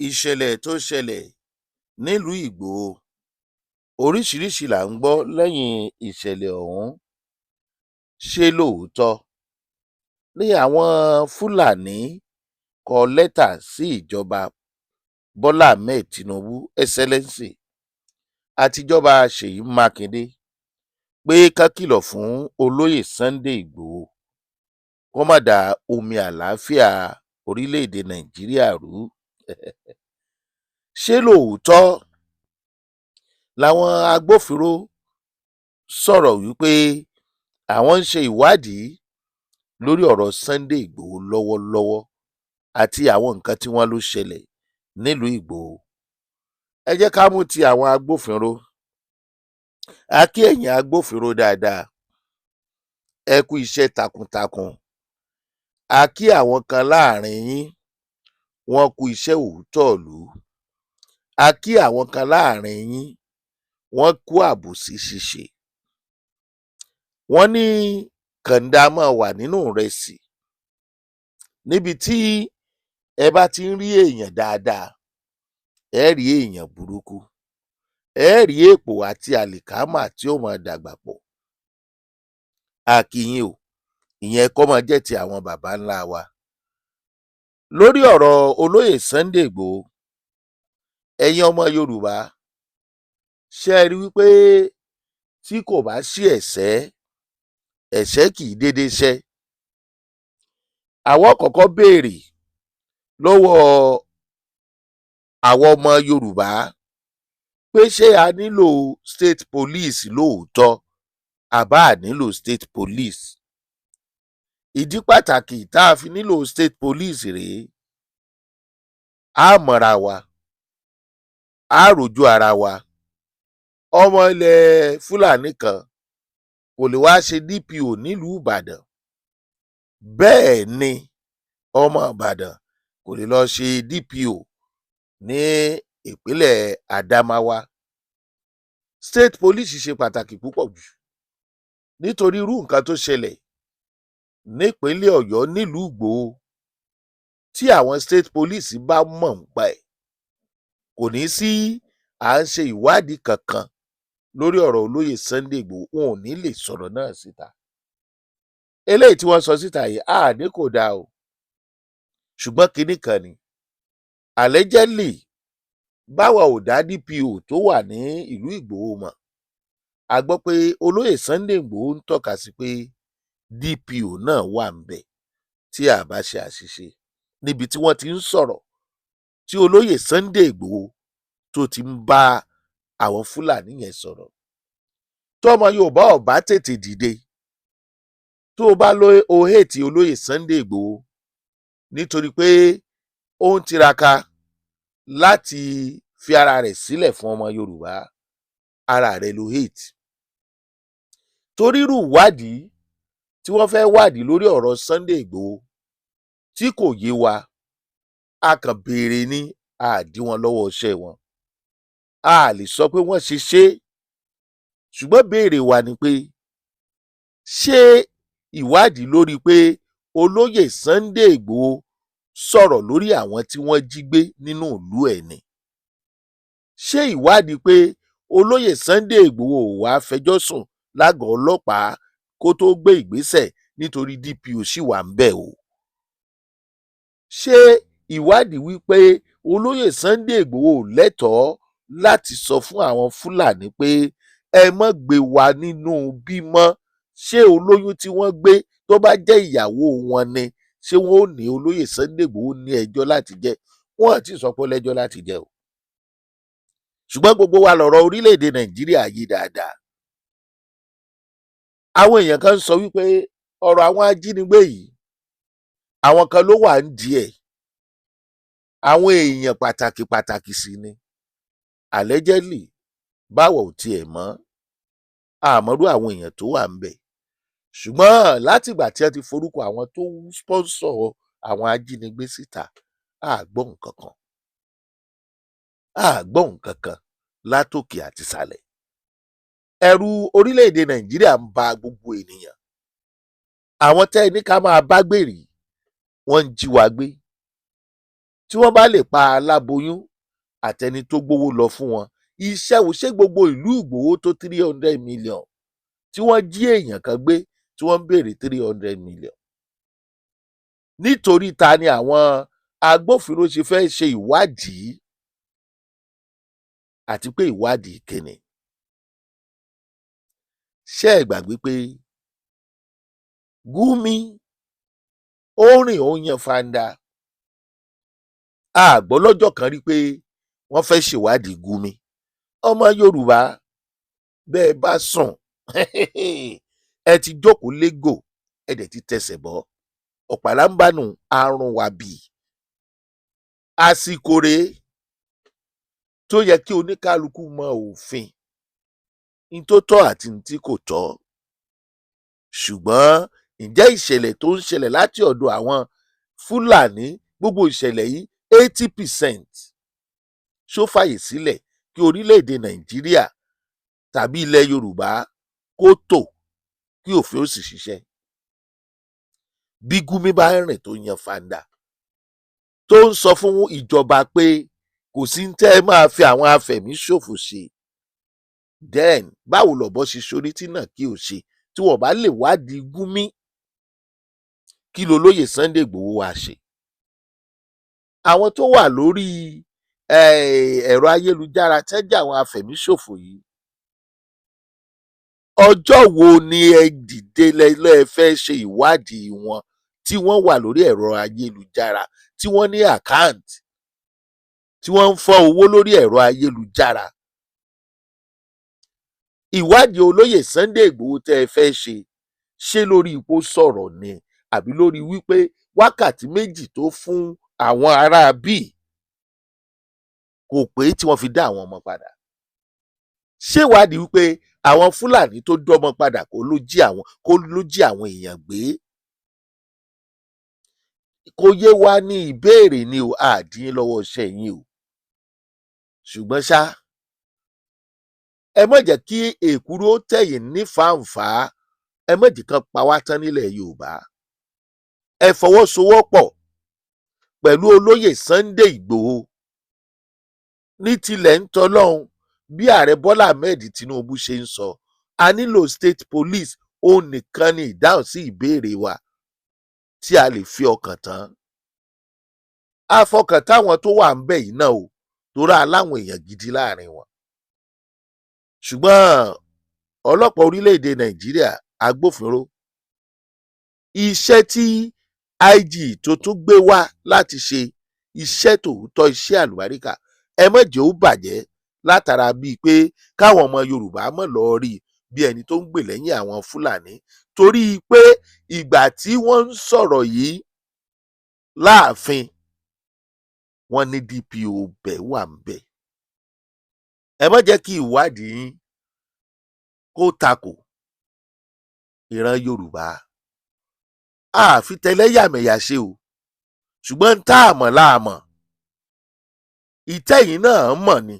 ìṣẹ̀lẹ̀ tó ṣẹlẹ̀ nílùú Ìgbòho oríṣiríṣiì là ń gbọ́ lẹ́yìn ìṣẹ̀lẹ̀ ọ̀hún. Ṣé lóòótọ́ ni àwọn Fúlàní kọ lẹ́tà sí ìjọba Bọ́lá Ahmed Tinubu Excellency àtijọba Ṣèyí Mákindé pé ká kìlọ̀ fún olóyè Sunday Ìgbòho kó má da omi àlàáfíà orílẹ̀-èdè Nàìjíríà rú? Ṣé lóòótọ́ làwọn agbófinró sọ̀rọ̀ wípé àwọn ń ṣe ìwádìí lórí ọ̀rọ̀ Sunday Ìgbòho lọ́wọ́lọ́wọ́ àti àwọn nǹkan tí wọ́n ló ṣẹlẹ̀ nílùú Ìgbòho? Ẹ jẹ́ ká mú ti àwọn agbófinró. A kí ẹ̀yin agbófinró dáadáa, ẹ kú iṣẹ́ takuntakun. A kí àwọn kan láàrin yín, wọ́n kú iṣẹ́ òótọ́ ìlú. A kí àwọn kan láàrin yín, wọ́n kú àbòsí ṣíṣe. Wọ́n ní kànda máa wà nínú ìrẹsì. Níbi tí ẹ bá ti ń rí èèyàn dáadáa, ẹ rí èèyàn burúkú. Ẹ rí èpò àti àlìkámà tí ó máa dàgbà pọ̀. A kí yín o, ìyẹn kọ́ máa jẹ́ ti àwọn baba ńlá wa. Lórí ọ̀rọ̀ olóyè Sunday Ìgbòho, ẹ̀yin ọmọ Yorùbá, ṣé ẹ rí wípé tí kò bá sí ẹ̀ṣẹ̀, ẹ̀ṣẹ̀ kì í déédéé ṣẹ́? Àwọn kọ́kọ́ béèrè lọ́wọ́ àwọn ọmọ Yorùbá pé ṣé a nílò state police lóòótọ́ àbá a nílò state police? Ìdí pàtàkì tá a fi nílò state police rèé: a mọ̀ra wa, a rojú ara wa. Ọmọ ilẹ̀ Fúlàní kan kò lè wá ṣe DPO nílùú Ìbàdàn, bẹ́ẹ̀ ni ọmọ Ìbàdàn kò lè lọ ṣe DPO ní ìpínlẹ̀ Adamawa. State police ṣe pàtàkì púpọ̀ jù nítorí irú nǹkan tó ṣẹlẹ̀ nípínlẹ̀ Ọ̀yọ́ nílùú Ìgbòho. Tí àwọn state police bá mọ̀ nípa ẹ̀, kò ní sí à ń ṣe ìwádìí kankan lórí ọ̀rọ̀ olóyè Sunday Ìgbòho. Wọn ò ní lè sọ̀rọ̀ náà síta. Eléyìí tí wọ́n sọ síta yìí ní kò dáa o, ṣùgbọ́n kinní kan ni, allegedly báwa ò dá DPO tó wà ní ìlú Ìgbòho mọ̀, a gbọ́ pé olóyè Sunday Ìgbòho ń tọ́ka sí pé DPO náà wà ńbẹ̀ tí a bá ṣe àṣìṣe, níbi tí wọ́n ti ń sọ̀rọ̀ tí olóyè Sunday Ìgbòho tó ti ń bá àwọn Fúlàní yẹn sọ̀rọ̀. Tọ́mọ Yorùbá ò bá tètè dìde, tó o bá o hate olóyè Sunday Ìgbòho nítorí pé ó ń tiraka láti fi ara rẹ̀ sílẹ̀ fún ọmọ Yorùbá, ara rẹ̀ ló hate. Torí irú ìwádìí tí wọ́n fẹ́ wádìí lórí ọ̀rọ̀ Sunday Ìgbòho tí kò yé wa, a kàn béèrè ní, a dí wọn lọ́wọ́ iṣẹ́ wọn. A lè sọ pé wọ́n ṣe, ṣùgbọ́n béèrè wa ni pé ṣé ìwádìí lórí pé olóyè Sunday Ìgbòho sọ̀rọ̀ lórí àwọn tí wọ́n jí gbé nínú ìlú ẹ̀ ni? Ṣé ìwádìí pé olóyè Sunday Ìgbòho ò wá fẹjọ́ sùn lágọ̀ọ́ ọlọ́pàá kó tó gbé ìgbésẹ̀ nítorí DPO ṣì wà ń bẹ̀ o? Ṣé ìwádìí wípé olóyè Sunday Ìgbòho lẹ́tọ̀ọ́ láti sọ fún àwọn Fúlàní pé ẹ má gbé wa nínú bímọ? Ṣé olóyún tí wọ́n gbé tó bá jẹ́ ìyàwó wọn ni, ṣé wọ́n ò ní olóyè Sunday Ìgbòho ní ẹjọ́ láti jẹ? Wọ́n àti sọ pé lẹ́jọ́ láti jẹ o. Ṣùgbọ́n gbogbo wa lọ̀rọ̀ orílẹ̀-èdè Nàìjíríà yìí dáadáa. Àwọn èèyàn kan sọ wípé ọ̀rọ̀ àwọn ajínigbé yìí, àwọn kan ló wà ń díẹ̀, àwọn èèyàn pàtàkì sì ni. Allegedly báwo ò tiẹ̀ mọ̀, àmọ́rú àwọn èèyàn tó wà ń bẹ̀. Ṣùgbọ́n látìgbà tí wọ́n ti forúkọ àwọn tó ń sponsor àwọn ajínigbé síta, a gbọ́ nǹkan kan. A gbọ́ nǹkan kan látòkè àti ìsàlẹ̀. Ẹ̀rù orílẹ̀-èdè Nàìjíríà ń ba gbogbo ènìyàn. Àwọn tẹ́ ẹ ní ká máa bá gbèrè, wọ́n ń jí wa gbé. tí wọ́n bá lè pa aláboyún àtẹni tó gbowó lọ fún wọn, iṣẹ́ wo ṣé gbogbo ìlú Ìgbòho tó 300 million tí wọ́n jí èèyàn kan gbé tí wọ́n ń béèrè 300 million? Nítorí ta ni àwọn agbófinró ṣe fẹ́ ṣe ìwádìí, àti pé ìwádìí kíni? Ṣé ẹ gbàgbé pé Gumi ó rìn ó yan fanda? A gbọ́ lọ́jọ́ kan rí pé wọ́n fẹ́ ṣèwádìí Gumi. Ọmọ Yorùbá bẹ́ẹ̀ bá sùn ẹ ti jókòó légò, ẹ dẹ̀ ti tẹsẹ̀ bọ́, ọ̀pàlà ń bánu àrùn wàbí. Àsìkò rèé tó yẹ kí oníkálukú mọ òfin, ní tó tọ́ àti ní tí kò tọ́. Ṣùgbọ́n ǹjẹ́ ìṣẹ̀lẹ̀ tó ń ṣẹlẹ̀ láti ọ̀dọ̀ àwọn Fúlàní, gbogbo ìṣẹ̀lẹ̀ yìí 80% ṣó fàyè sílẹ̀ kí orílẹ̀-èdè Nàìjíríà tàbí ilẹ̀ Yorùbá kó tò kí òfin ó sì ṣiṣẹ́? Bí Gumi bá rìn tó yan fanda tó ń sọ fún ìjọba pé kò sí ń tẹ́ ẹ máa fi àwọn afẹ̀míṣòfò ṣe, then báwo lọ̀bọ ṣe ṣorí tí náà kí o ṣe tí wọ́n bá lè wádìí Gumi? Kí lolóyè Sunday Igboho wá ṣe? Àwọn tó wà lórí ẹ̀rọ ayélujára tẹ́jà àwọn afẹ̀míṣòfò yìí, ọjọ́ wo ni ẹ dìde lẹ́ fẹ́ ṣe ìwádìí wọn tí wọ́n wà lórí ẹ̀rọ ayélujára, tí wọ́n ní àkáǹtì, tí wọ́n ń fọ́ owó lórí ẹ̀rọ ayélujára? Ìwádìí olóyè Sunday Igboho tẹ́ ẹ fẹ́ ṣe lórí ipò sọ̀rọ̀ ni àbí lórí wípé wákàtí méjì tó fún àwọn ará bíi kò pé tí wọ́n fi dá àwọn ọmọ padà? Ṣé ìwádìí wípé àwọn Fúlàní tó dọ́mọ padà kó ló jí àwọn èèyàn gbé? Kò yé wa ní ìbéèrè ni o, àdín lọ́wọ́ iṣẹ́ yín o. Ṣùgbọ́n ṣá, ẹ má jẹ́ kí èkúrú ó tẹ̀yìn ní fàǹfà, ẹ má jẹ́ kán pa wá tán nílẹ̀ Yorùbá. Ẹ fọwọ́sowọ́pọ̀ pẹ̀lú olóyè Sunday Igboho ní tilẹ̀ ń tọ́lọ́hun. Bí ààrẹ Bọ́lá Ahmed Tinubu ṣe ń sọ, a nílò state police, òun nìkan ni ìdáhùn sí ìbéèrè wa tí a lè fi ọkàn tán. A fọkàn táwọn tó wà ń bẹ̀ yìí náà o, torí aláwọn èèyàn gidi láàrin wọn. Ṣùgbọ́n ọlọ́pàá orílẹ̀-èdè Nàìjíríà, agbófinró, iṣẹ́ tí IG tó tún gbé wá láti ṣe iṣẹ́ tòótọ́, iṣẹ́ àlùbáríkà, ẹ má jẹ́ ó bàjẹ́ látara bíi pé káwọn ọmọ Yorùbá mọ̀ lọ rí bí ẹni tó ń gbè lẹ́yìn àwọn Fúlàní, torí pé ìgbà tí wọ́n ń sọ̀rọ̀ yìí láàfin, wọ́n ní DPO bẹ̀ wà ń bẹ̀. Ẹ má jẹ́ kí ìwádìí yín kó takò ìran Yorùbá. Àfi tẹlẹ́yàmẹ̀yà ṣe o, ṣùgbọ́n tá a mọ̀ láàmọ̀. Ìtẹ́yìn náà mọ̀ ni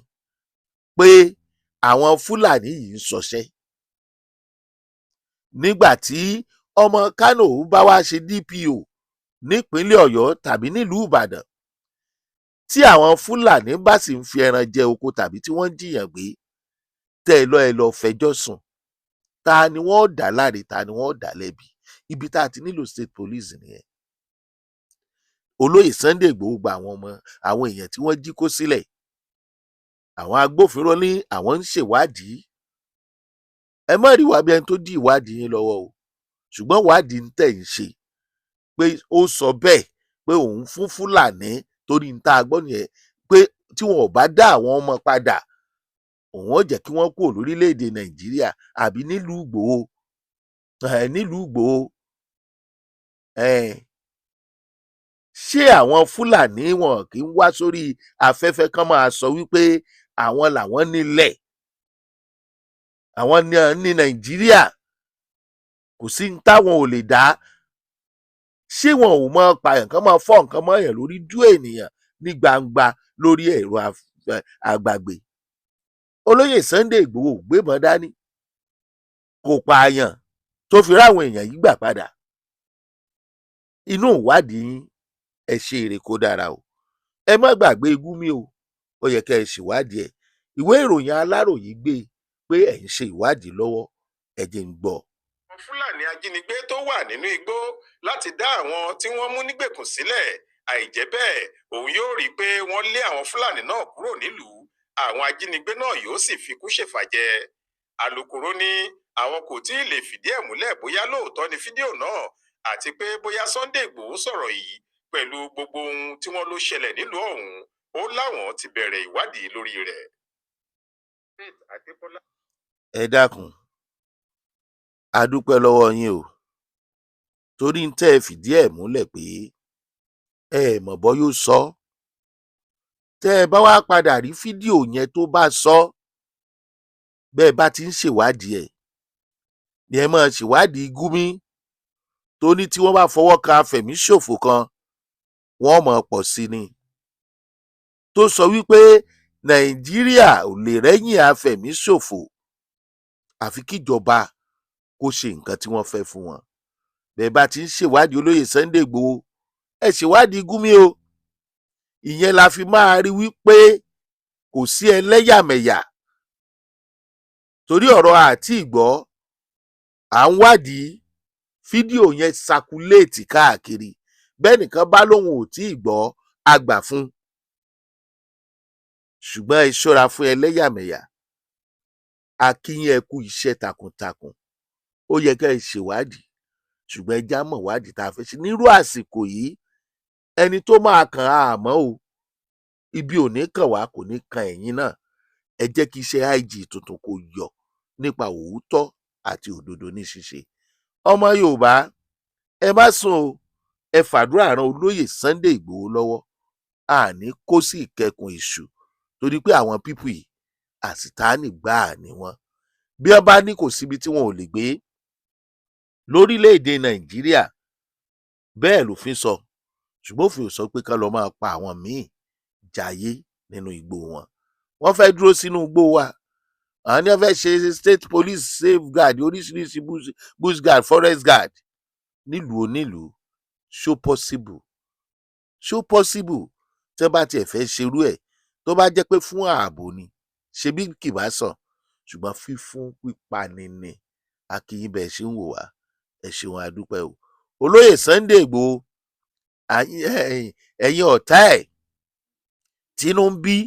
pé àwọn Fúlàní yìí ń ṣọṣẹ́. Nígbà tí ọmọ Kánò bá wá ṣe DPO nípínlẹ̀ Ọ̀yọ́ tàbí nílùú Ìbàdàn, tí àwọn Fúlàní bá sì ń fi ẹran jẹ oko tàbí tí wọ́n ń jiyàn gbé, tẹ́ ẹ lọ fẹjọ́ sùn, ta ni wọ́n dá láre, ta ni wọ́n dá lẹ́bi? Ibi tá a ti nílò state police nìyẹn. Olóyè Sunday Igboho gba àwọn èèyàn tí wọ́n jí kó sílẹ̀. Àwọn agbófinró ní àwọn ń ṣèwádìí. Ẹ má rí wa bí ẹni tó dí ìwádìí yín lọ́wọ́ o, ṣùgbọ́n ìwádìí ń tẹ̀ ń ṣe pé ó sọ bẹ́ẹ̀ pé òun fún Fúlàní, torí ń tá a gbọ́ nìyẹn, pé tí wọn ò bá dá àwọn ọmọ padà, òun ó jẹ́ kí wọ́n kúrò lórílẹ̀‐èdè Nàìjíríà àbí nílùú Ìgbòho. Ṣé àwọn Fúlàní wọn kì í wá sórí afẹ́fẹ́ kan máa sọ wípé àwọn làwọn nílẹ̀, àwọn ní Nàìjíríà, kò sí ní táwọn ò lè dá? Ṣé wọn ò mọ pààyàn kan máa fọ́ nǹkan mọ́ èèyàn lórí dú ènìyàn ní gbangba lórí ẹ̀rọ àgbàgbé? Olóyè Sunday Igboho gbébọn dání, kò pààyàn tó fi ráwọn èèyàn yìí gbà padà. Inú ìwádìí ẹ ṣe èrè kó dára o. ẹ má gbàgbé Gumi o, ó yẹ kẹ́ ẹ ṣèwádìí ẹ̀. Ìwé ìròyìn Aláròyé gbé pé ẹ̀ ń ṣe ìwádìí lọ́wọ́, ẹ jẹ́ ń gbọ́. Fúlàní ajínigbé tó wà nínú igbó láti dá àwọn tí wọ́n mú nígbèkùn sílẹ̀, àìjẹ́ bẹ́ẹ̀ òun yóò rí i pé wọ́n lé àwọn Fúlàní náà kúrò nílùú, àwọn ajínigbé náà yóò sì fikú ṣèfàjẹ. Alukoro ní àwọn kò tí ì lè fìdí ẹ̀ múlẹ̀ bóyá lóòótọ́ ni fídíò náà àti pé bóyá Sunday Igboho sọ̀rọ̀ yìí pẹ̀lú gbogbo ohun tí wọ́n ló ṣẹlẹ̀ nílùú ọ̀hún, ó láwọn ti bẹ̀rẹ̀ ìwádìí lórí rẹ̀. Ẹ dákun, a dúpẹ́ lọ́wọ́ yín o, torí ń tẹ́ ẹ fìdí ẹ̀ múlẹ̀ pé ẹ mọ̀ bọ́ yóò sọ. Tẹ́ ẹ bá wá padà rí fídíò yẹn tó bá sọ, bẹ́ẹ̀ bá ti ń ṣèwádìí ẹ̀ ni ẹ máa ṣèwádìí Gumi tó ní tí wọ́n bá fọwọ́ kan afẹ̀míṣòfò kan wọ́n mọ̀ pọ̀ sí ni, tó sọ wípé Nàìjíríà ò lè rẹ́yìn afẹ̀míṣòfò àfi kíjọba kó ṣe nǹkan tí wọ́n fẹ́ fún wọn. Bẹ́ẹ̀ bá ti ń ṣèwádìí olóyè Sunday Igboho, ẹ ṣèwádìí Gumi o. Ìyẹn la fi máa rí wípé kò sí ẹlẹ́yàmẹ̀yà, torí ọ̀rọ̀ àti ìgbọ́ à ń wádìí fídíò yẹn sakuléètì káàkiri, bẹ́ẹ̀ nìkan bá lóun ò tí ì gbọ́ àgbà fún, ṣùgbọ́n ẹ ṣọ́ra fún ẹlẹ́yàmẹ̀yà. A kí yín ẹ kú iṣẹ́ takuntakun, ó yẹ ká ẹ ṣèwádìí, ṣùgbọ́n ẹ já mọ̀ wádìí tá a fẹ́ ṣe nírú àsìkò yìí. Ẹni tó máa kàn á àmọ́ o, ibi ò ní kàn wá, kò ní kan ẹ̀yin náà. Ẹ jẹ́ kí iṣẹ́ IG tuntun kó yọ nípa òótọ́ àti òdodo ní ṣíṣe. Ọmọ Yorùbá, ẹ má sùn o, ẹ fàdúrà ran olóyè Sunday Igboho lọ́wọ́, àní kó sí ìkẹkùn èṣù, torí pé àwọn pípù yìí àsìtáànì gbáà ni wọ́n. Bí wọ́n bá ní kò síbi tí wọn ò lè gbé lórílẹ̀‐èdè Nàìjíríà, bẹ́ẹ̀ lòfin sọ, ṣùgbọ́n òfin ò sọ pé ká lọ máa pa àwọn míì jayé nínú igbó wọn. Wọ́n fẹ́ dúró sínú igbó wa, àwọn ní wọ́n fẹ́ ṣe state police safeguard, oríṣiríṣi bush guard, forest guard nílùú onílùú. Ṣó possible? Ṣó possible? Tẹ́ bá tiẹ̀ fẹ́ ṣerú ẹ̀, tó bá jẹ́ pé fún ààbò ni, ṣebí kì bá sàn, ṣùgbọ́n fífún pípani ni. A kí yín bẹ́ẹ̀ ṣe ń wò wá, ẹ ṣeun a dúpẹ́ o. Olóyè Sunday Igboho, ẹ̀yin ọ̀tá ẹ̀ tínú ń bí,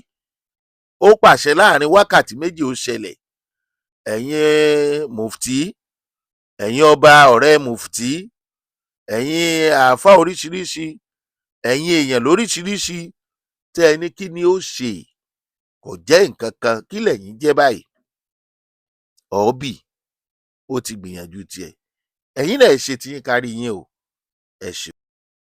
ó pàṣẹ láàrin wákàtí méjì ó ṣẹlẹ̀. Ẹ̀yin mufti, ẹ̀yin ọba ọ̀rẹ́ mufti, ẹ̀yin àáfà oríṣiríṣi, ẹ̀yin èèyàn lóríṣiríṣi tẹ́ ẹ ní kí ni ó ṣe, kò jẹ́ nǹkan kan, kí lẹ̀yin jẹ́ báyìí? Ọ̀ọ́bì ó ti gbìyànjú tiẹ̀, ẹ̀yin náà ṣe tiyín kárí yín o, ẹ ṣeun.